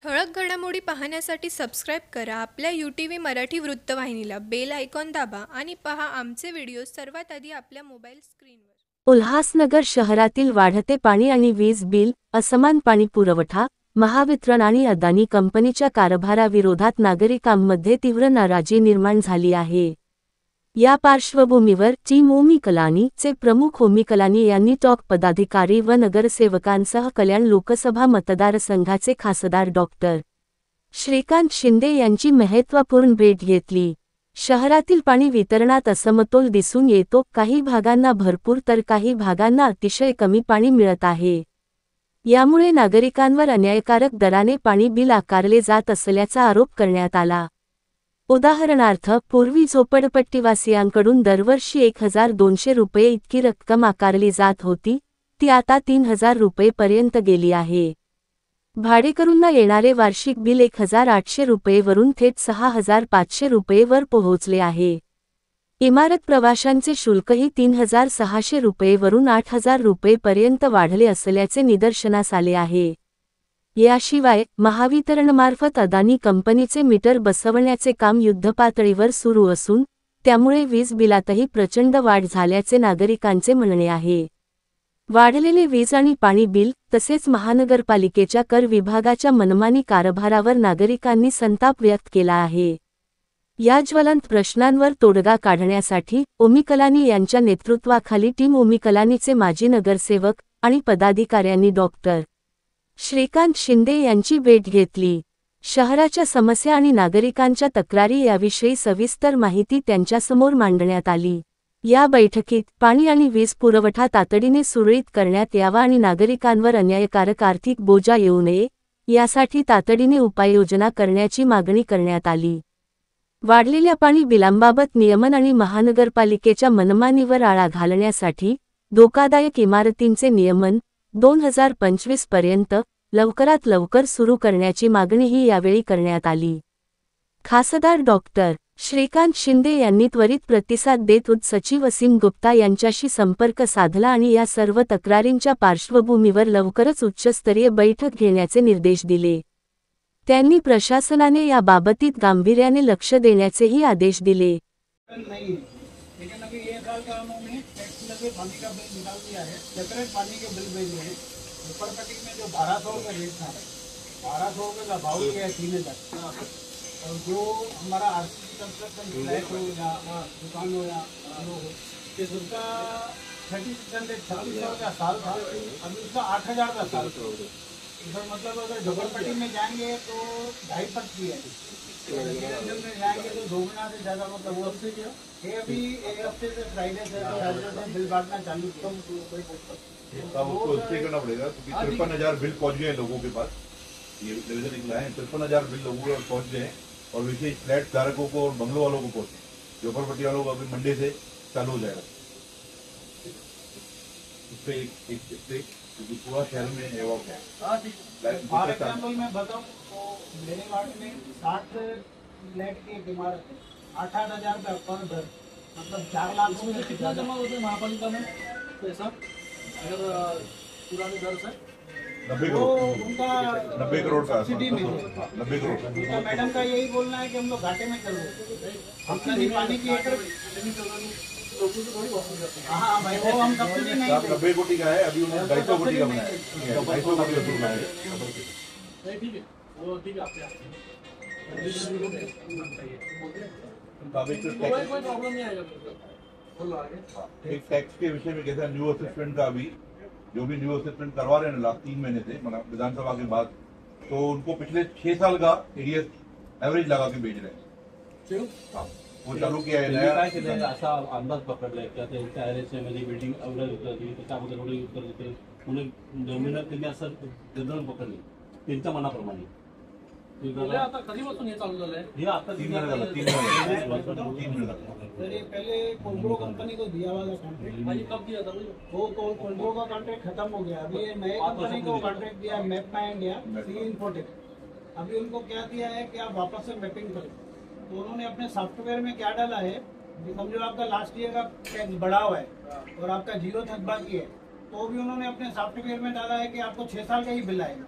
ठळक घडामोडी पाहण्यासाठी सबस्क्राईब करा आपल्या UTV मराठी वृत्तवाहिनीला. बेल आयकॉन दाबा आणि पहा आमचे व्हिडिओ सर्वात आधी आपल्या मोबाईल स्क्रीनवर. उल्हासनगर शहरातील वाढते पाणी आणि वीज बिल, असमान पाणी पुरवठा, महावितरण आणि अदानी कंपनीच्या कारभाराविरोधात नागरिकांमध्ये तीव्र नाराजी निर्माण झाली आहे. या पार्श्वभूमीवर टीम ओमी कलानी चे प्रमुख ओमी कलानी यांनी टॉक पदाधिकारी व नगरसेवकांसह कल्याण लोकसभा मतदारसंघाचे खासदार डॉक्टर श्रीकांत शिंदे यांची महत्त्वपूर्ण भेट घेतली. शहरातील पाणी वितरणात असमतोल दिसून येतो. काही भागांना भरपूर तर काही भागांना अतिशय कमी पाणी मिळत आहे. यामुळे नागरिकांवर अन्यायकारक दराने पाणी बिल आकारले जात असल्याचा आरोप करण्यात आला. उदाहरणार्थ, पूर्वी झोपडपट्टीवासियांकडून दरवर्षी 1200 रुपये इतकी रक्कम आकारली जात होती, ती आता 3000 रुपयेपर्यंत गेली आहे. भाडेकरूंना येणारे वार्षिक बिल 1800 रुपयेवरून थेट 6500 रुपयेवर पोहोचले आहे. इमारत प्रवाशांचे शुल्कही 3600 रुपयेवरून 8000 रुपयेपर्यंत वाढले असल्याचे निदर्शनास आले आहे. याशिवाय महावितरणमार्फत अदानी कंपनीचे मीटर बसवण्याचे काम युद्धपातळीवर सुरू असून त्यामुळे वीज बिलातही प्रचंड वाढ झाल्याचे नागरिकांचे म्हणणे आहे. वाढलेले वीज आणि पाणी बिल तसेच महानगरपालिकेच्या कर विभागाच्या मनमानी कारभारावर नागरिकांनी संताप व्यक्त केला आहे. या ज्वलंत प्रश्नांवर तोडगा काढण्यासाठी ओमी कलानी यांच्या नेतृत्वाखाली टीम ओमी कलानीचे माजी नगरसेवक आणि पदाधिकाऱ्यांनी डॉक्टर श्रीकांत शिंदे यांची भेट घेतली. शहराच्या समस्या आणि नागरिकांच्या तक्रारी याविषयी सविस्तर माहिती त्यांच्यासमोर मांडण्यात आली. या बैठकीत पाणी आणि वीज पुरवठा तातडीने सुरळीत करण्यात यावा आणि नागरिकांवर अन्यायकारक आर्थिक बोजा येऊ नये यासाठी तातडीने उपाययोजना करण्याची मागणी करण्यात आली. वाढलेल्या पाणी बिलांबाबत नियमन आणि महानगरपालिकेच्या मनमानीवर आळा घालण्यासाठी धोकादायक इमारतींचे नियमन 2025 पर्यंत लवकरात लवकर सुरू करण्याची मागणीही यावेळी करण्यात आली. खासदार डॉक्टर श्रीकांत शिंदे यांनी त्वरित प्रतिसाद देत सचिव असीम गुप्ता यांच्याशी संपर्क साधला आणि या सर्व तक्रारींच्या पार्श्वभूमीवर लवकरच उच्चस्तरीय बैठक घेण्याचे निर्देश दिले. त्यांनी प्रशासनाने या बाबतीत गांभीर्याने लक्ष देण्याचेही आदेश दिले. लेकिन अभी ये साल का उन्होंने टैक्स लगे पानी का बिल निकाल दिया है, सेपरेट पानी के बिल भेजे हैं. ऊपरपट्टी में जो 1200 का रेट था, 1200 रुपये का भाव किया है 3000. और जो हमारा RCC कंस्ट्रक्शन फ्लैट हो या दुकान हो या उसका 3600 का साल था, अभी उसका 8000 का साल. इधर मतलब अगर झोपड़पट्टी में जाएंगे तो 2.5 की है, में जाएंगे तो 2 गुना से ज़्यादा. मतलब वो से क्या ये अभी एक हफ्ते से फ्राइडे से बिल बांटना चालू किया. उसको उससे करना पड़ेगा क्योंकि 53,000 बिल पहुंच गए लोगों के पास. ये निवेदन निकला है 53,000 बिल लोगों के पास पहुंच गए और विशेष फ्लैट धारकों को और बंगलों वालों को पहुंचे. झोपड़पट्टी वालों को अभी मंडे से चालू हो जाएगा. उस पर एक पूरा शहर में है वो फॉर एग्जाम्पल मैं बताऊँ तो मेरे वार्ड में 60 फ्लैट की एक इमारत है, 8,000 का पर घर, मतलब 4 लाख. उसमें से कितना जमा होता है महापालिका में पैसा अगर पुराने घर से? 90 करोड़. उनका 90 करोड़ का सब्सिडी में 90 करोड़. उनका मैडम का यही बोलना है कि हम लोग घाटे में चल रहे. हमने नहीं पानी की हाँ भाई वो हम सब्सिडी नहीं. 90 कोटी का है, अभी उन्होंने 250 कोटी का बनाया है. 250 कोटी वसूल है. ठीक है वो ठीक है. कोई प्रॉब्लम नहीं आएगा. एक टैक्स के विषय में कैसा न्यू असेसमेंट का अभी जो भी न्यू असेसमेंट करवा रहे हैं लास्ट 3 महीने से मतलब विधानसभा के बाद, तो उनको पिछले 6 साल का एडीएस एवरेज लगा के भेज रहे हैं. हाँ वो चालू किया है नया. असा अंदाज पकडलाय की आता यांच्या RSA मध्ये बिल्डिंग अवघड होती त्याच्याबद्दल थोडी उत्तर देते म्हणून जमिनीत त्यांनी असं जनरल पकडले त्यांच्या मनाप्रमाणे. आता कधीपासून हे चालू झालंय? हे आता 3 महिने झाले. 3 महिने ये पहले कोल्ड्रो कंपनी को दिया वाला कॉन्ट्रैक्ट कब दिया था वो कोल्ड्रो का कॉन्ट्रैक्ट खत्म हो गया. अभी ये नए कंपनी को कॉन्ट्रैक्ट दिया मैप माई इंडिया सी इन्फोटेक. अभी उनको क्या दिया है कि आप वापस से मैपिंग करें. तो उन्होंने अपने सॉफ्टवेयर में क्या डाला है कि समझो आपका लास्ट ईयर का टैक्स बढ़ा हुआ है और आपका 0 तक बाकी है, तो भी उन्होंने अपने सॉफ्टवेयर में डाला है कि आपको 6 साल का ही बिल आएगा.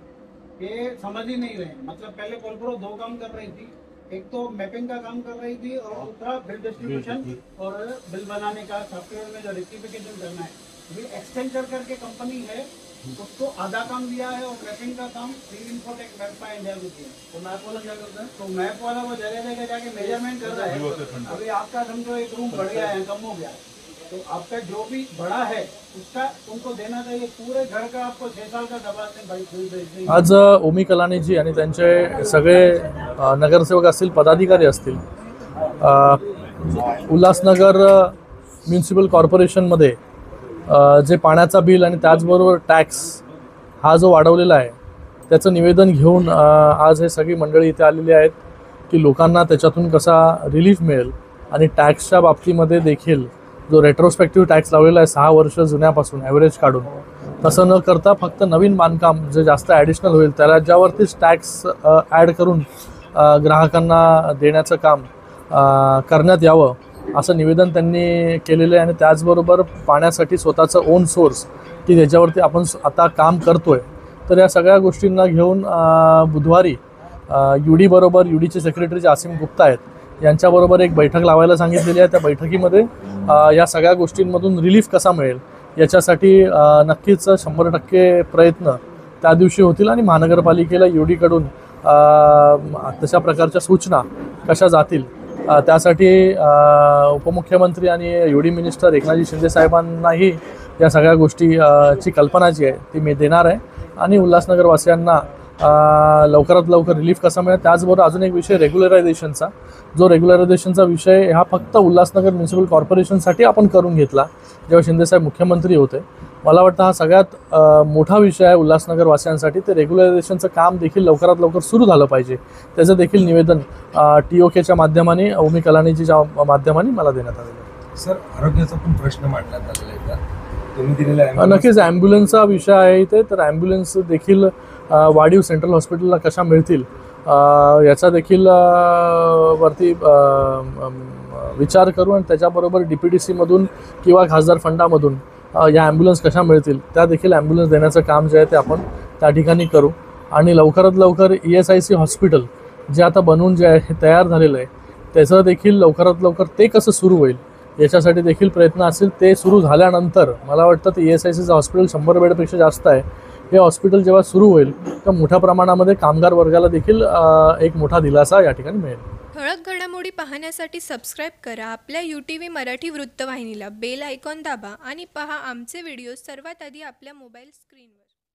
ये समझ ही नहीं रहे। मतलब पहले कोलप्रो 2 काम कर रही थी, एक तो मैपिंग का काम कर रही थी और दूसरा बिल डिस्ट्रीब्यूशन और बिल बनाने का सॉफ्टवेयर में जो रेक्टिफिकेशन करना है। ये एक्सटेंचर करके कंपनी है, उसको आधा काम दिया है और मैपिंग का काम सिविल इन्फोटेक वेबपा इंडिया को दिया। तो मैप वाला क्या करता है? तो मैप वाला वो जगह जगह जाके मेजरमेंट कर रहा है। अभी आपका समझो एक रूम बढ़ गया है, कम हो गया, तो आपका जो भी बड़ा है उसका तुमको देना चाहिए। पूरे घर का आपको 6 साल का दबाते हैं भाई, फुल भेज। आज ओमी कलानीजी आणि त्यांचे सगळे नगरसेवक असतील, पदाधिकारी असतील, उल्हासनगर म्युनिसिपल कॉर्पोरेशनमध्ये जे पाण्याचा बिल आणि त्याचबरोबर टॅक्स हा जो वाढवलेला आहे त्याचं निवेदन घेऊन आज हे सगळी मंडळी इथे आलेली आहेत की लोकांना त्याच्यातून कसा रिलीफ मिळेल आणि टॅक्सच्या बाबतीमध्ये देखील जो रेट्रोस्पेक्टिव्ह टॅक्स लावलेला आहे 6 वर्ष जुन्यापासून ॲव्हरेज काढून, तसं न करता फक्त नवीन बांधकाम जे जास्त ॲडिशनल होईल त्याला ज्यावरतीच टॅक्स ॲड करून ग्राहकांना देण्याचं काम करण्यात यावं असं निवेदन त्यांनी केलेलं आहे. आणि त्याचबरोबर पाण्यासाठी स्वतःचं ओन सोर्स की त्याच्यावरती आपण आता काम करतो आहे, तर या सगळ्या गोष्टींना घेऊन बुधवारी युडीबरोबर युडीचे सेक्रेटरी जे आसिम गुप्ता आहेत यांच्याबरोबर एक बैठक लावायला सांगितलेली आहे. त्या बैठकीमध्ये या सगळ्या गोष्टींमधून रिलीफ कसा मिळेल याच्यासाठी नक्कीच 100% प्रयत्न त्या दिवशी होतील आणि महानगरपालिकेला युडीकडून तशा प्रकारच्या सूचना कशा जातील त्यासाठी उपमुख्यमंत्री आणि युडी मिनिस्टर एकनाथजी शिंदे साहेबांनाही या सगळ्या गोष्टीची कल्पना जी आहे ती मी देणार आहे आणि उल्हासनगरवासियांना लवकरात लवकर रिलीफ कसा मिळेल. त्याचबरोबर अजून एक विषय रेग्युलरायझेशनचा, जो रेग्युलरायझेशनचा विषय हा फक्त उल्हासनगर म्युनिसिपल कॉर्पोरेशनसाठी आपण करून घेतला जेव्हा शिंदेसाहेब मुख्यमंत्री होते. मला वाटतं हा सगळ्यात मोठा विषय आहे उल्हासनगरवासियांसाठी. ते रेग्युलरायझेशनचं काम देखील लवकरात लवकर सुरू झालं पाहिजे, त्याचं देखील निवेदन TOKच्या माध्यमाने, ओमी कलानीजीच्या माध्यमाने मला देण्यात आलेलं आहे. सर, आरोग्याचा पण प्रश्न मांडण्यात आलेला आहे का तुम्ही दिलेला? नक्कीच ॲम्ब्युलन्सचा विषय आहे इथे. तर ॲम्ब्युलन्स देखील वाढीव सेंट्रल हॉस्पिटलला कशा मिळतील याचा देखील वरती विचार करू आणि त्याच्याबरोबर DPDCमधून किंवा खासदार फंडामधून या ॲम्ब्युलन्स कशा मिळतील त्या देखील ॲम्ब्युलन्स देण्याचं काम जे आहे ते आपण त्या ठिकाणी करू. आणि लवकरात लवकर ESIC हॉस्पिटल जे आता बनवून जे आहे हे तयार झालेलं आहे त्याचं देखील लवकरात लवकर ते कसं सुरू होईल याच्यासाठी देखील प्रयत्न असेल. ते सुरू झाल्यानंतर मला वाटतं ते ESICचं हॉस्पिटल 100 बेडपेक्षा जास्त आहे. हे हॉस्पिटल जेव्हा सुरू होईल तर मोठ्या प्रमाणामध्ये कामगार वर्गाला देखील एक मोठा दिलासा या ठिकाणी मिळेल. ठळक घडामोडी पाहण्यासाठी सबस्क्राईब करा आपल्या UTV मराठी वृत्तवाहिनीला. बेल आयकॉन दाबा आणि पहा आमचे व्हिडिओ सर्वात आधी आपल्या मोबाईल स्क्रीनवर.